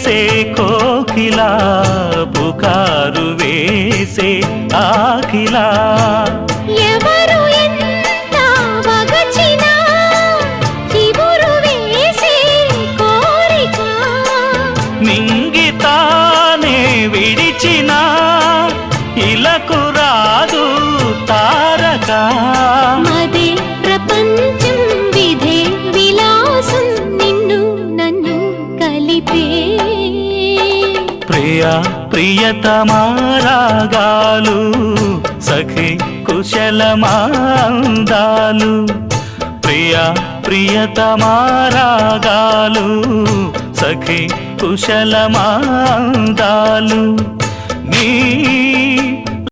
చేసే కోకిలా పుకారు వేసే ఆకిలా ఎవరు ఎంత వగచినా చివురు వేసే కోరిక నింగితానే విడిచిన ఇలకు రాదు తారక మదే ప్రపంచం విధే విలాసం నిన్ను నన్ను కలిపే ప్రియా ప్రియతమారాగాలు సఖి కుశలమాందాలు ప్రియా ప్రియతమారాగాలు సఖి కుశలమాందాలు నీ